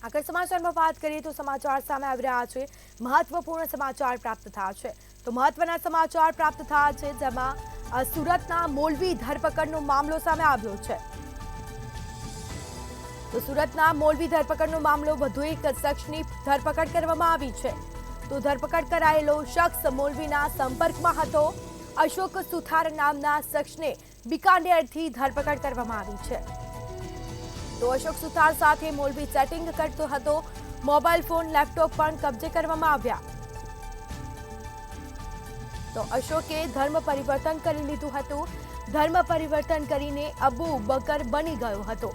આગળ સમાચારમાં વાત કરીએ તો સમાચાર સામે આવી રહ્યા છે। મહત્વપૂર્ણ સમાચાર પ્રાપ્ત થયા છે તો મહત્વના સમાચાર પ્રાપ્ત થયા છે જેમાં સુરતના મોલવી ધરપકડનો મામલો સામે આવ્યો છે। તો સુરતના મોલવી ધરપકડનો મામલો વધુ એક શખ્સની ધરપકડ કરવામાં આવી છે। તો ધરપકડ કરાયેલો શખ્સ મોલવીના સંપર્કમાં હતો। અશોક સુથાર નામના શખ્સને બિકાનેરથી ધરપકડ કરવામાં આવી છે। તો અશોક સુથાર સાથે મોલવી ચેટિંગ કરતો હતો। મોબાઈલ ફોન લેપટોપ પણ કબજે કરવામાં આવ્યા। તો અશોકે ધર્મ પરિવર્તન કરી લીધું હતું। ધર્મ પરિવર્તન કરીને અબુ બકર બની ગયો હતો।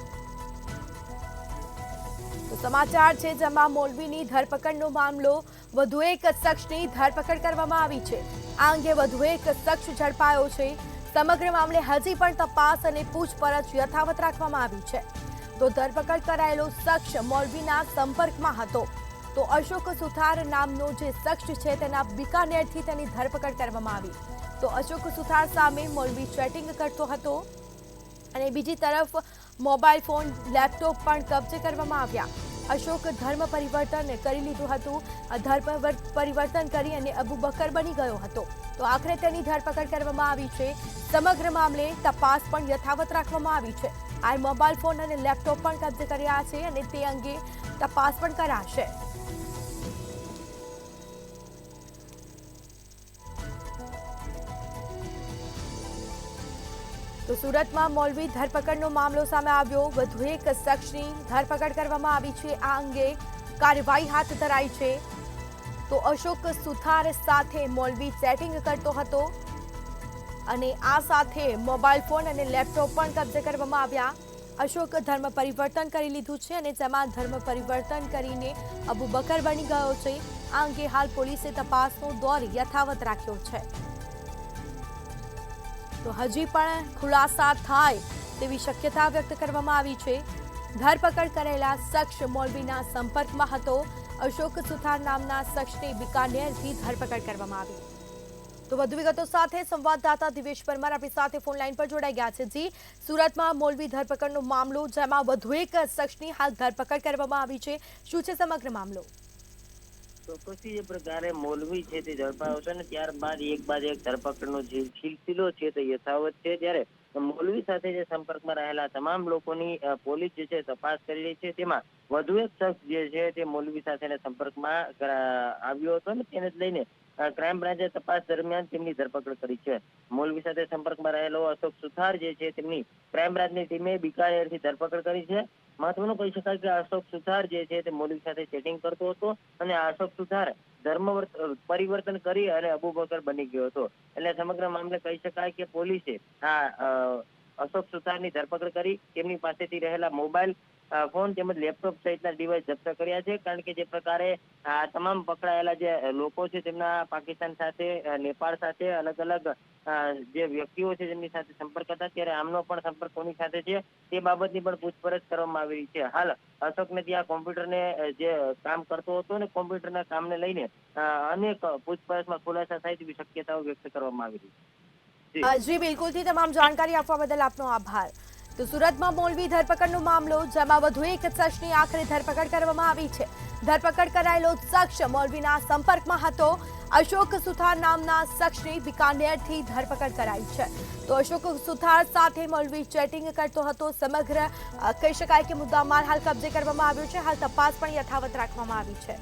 તો સમાચાર છે જેમાં મોલવીની ધરપકડનો મામલો વધુ એક શખ્સની ધરપકડ કરવામાં આવી છે। આ અંગે વધુ એક શખ્સ ઝડપાયો છે। સમગ્ર મામલે હજી પણ તપાસ અને પૂછપરછ યથાવત રાખવામાં આવી છે। તો ધરપકડ કરાયેલો શખ્સ મોલવીના સંપર્કમાં હતો। તો અશોક સુથાર નામનો જે શખ્સ છે તેના બિકાનેરથી તેની ધરપકડ કરવામાં આવી। તો અશોક સુથાર સામે મોલવી ચેટિંગ કરતો હતો અને બીજી તરફ મોબાઈલ ફોન લેપટોપ પણ કબજે કરવામાં આવ્યા। અશોક ધર્મ પરિવર્તન કરી લીધું હતું। ધર્મ પરિવર્તન કરી અને અબુ બકર બની ગયો હતો। તો આખરે તેની ધરપકડ કરવામાં આવી છે। સમગ્ર મામલે તપાસ પણ યથાવત રાખવામાં આવી છે। આ મોબાઈલ ફોન અને લેપટોપ પણ કબજે કર્યા છે અને તે અંગે તપાસ પણ કરાશે। તો સુરતમાં મોલવી ધરપકડનો મામલો સામે આવ્યો। વધુ એક શખ્સની ધરપકડ કરવામાં આવી છે। આ અંગે કાર્યવાહી હાથ ધરાઈ છે। તો અશોક સુથાર સાથે મોલવી ચેટિંગ કરતો હતો અને આ સાથે મોબાઈલ ફોન અને લેપટોપ પણ કબજે કરવામાં આવ્યા। અશોક ધર્મ પરિવર્તન કરી લીધું છે અને જેમાં ધર્મ પરિવર્તન કરીને અબુ બકર બની ગયો છે। આ અંગે હાલ પોલીસે તપાસનો દોર યથાવત રાખ્યો છે। તો હજી પણ ખુલાસા થાય તેવી શક્યતા વ્યક્ત કરવામાં આવી છે। ધરપકડ કરેલા શખ્સ મોલવીના સંપર્કમાં હતો। અશોક સુથાર નામના શખ્સની બિકાનેરથી ધરપકડ કરવામાં આવી। તો વધુ વિગતો સાથે સંવાદદાતા દિવેશ પરમાર આપણી સાથે ફોન લાઈન પર જોડાઈ ગયા છે। જી, સુરતમાં મોલવી ધરપકડનો મામલો જેમાં વધુ એક શખ્સની હાલ ધરપકડ કરવામાં આવી છે। શું છે સમગ્ર મામલો? ચોક્કસથી જે પ્રકારે મોલવી છે તે ઝડપાયો છે ને ત્યારબાદ એક બાદ એક ધરપકડનો જે સિલસિલો છે તે યથાવત છે। ત્યારે મોલવી સાથે જે સંપર્કમાં રહેલા તમામ લોકોની પોલીસ જે છે તપાસ કરી રહી છે। તેમાં વધુ એક શખ્સ જે છે તે મોલવી સાથેના સંપર્કમાં આવ્યો હતો ને તેને જ લઈને ક્રાઇમ બ્રાન્ચે તપાસ દરમિયાન તેમની ધરપકડ કરી છે। મોલવી સાથે સંપર્કમાં રહેલો અશોક સુથાર જે છે તેમની ક્રાઇમ બ્રાન્ચની ટીમે બિકાનેરથી ધરપકડ કરી છે। મહત્વનું કહી શકાય કે અશોક સુથાર જે છે તે મોલવી સાથે ચેટિંગ કરતો હતો અને અશોક સુથાર ધર્મ પરિવર્તન કરી અને અબુ બકર બની ગયો હતો। એટલે સમગ્ર મામલે કહી શકાય કે પોલીસે આ અશોક સુથારની ધરપકડ કરી તેમની પાસેથી રહેલા મોબાઈલ ફોન તેમજ લેપટોપ સહિતના ડિવાઇસ જપ્ત કર્યા છે। કારણ કે જે પ્રકારે આ તમામ પકડાયેલા જે લોકો છે તેમના પાકિસ્તાન સાથે નેપાળ સાથે અલગ અલગ જે વ્યક્તિઓ છે જેમની સાથે સંપર્ક હતા ત્યારે આમનો પણ સંપર્ક કોની સાથે છે તે બાબતની પણ પૂછપરછ કરવામાં આવી રહી છે। હાલ અશોકને ત્યાં કોમ્પ્યુટરને જે કામ કરતો હતો ને કોમ્પ્યુટરના કામને લઈને અનેક પૂછપરછમાં ખુલાસા થાય તેવી શક્યતાઓ વ્યક્ત કરવામાં આવી રહી છે। જી બિલકુલથી તમામ જાણકારી આપવા બદલ આપનો આભાર। તો સુરતમાં મોલવી ધરપકડનો મામલો જેમાં વધુ એક શખ્સની આખરે ધરપકડ કરવામાં આવી છે। ધરપકડ કરાયેલો શખ્સ મોલવીના સંપર્કમાં હતો। અશોક સુથાર નામના શખ્સની બિકાનેરથી ધરપકડ કરાઈ છે। તો અશોક સુથાર સાથે મોલવી ચેટિંગ કરતો હતો। સમગ્ર કહી શકાય કે મુદ્દામાલ હાલ કબજે કરવામાં આવ્યો છે। હાલ તપાસ પણ યથાવત રાખવામાં આવી છે।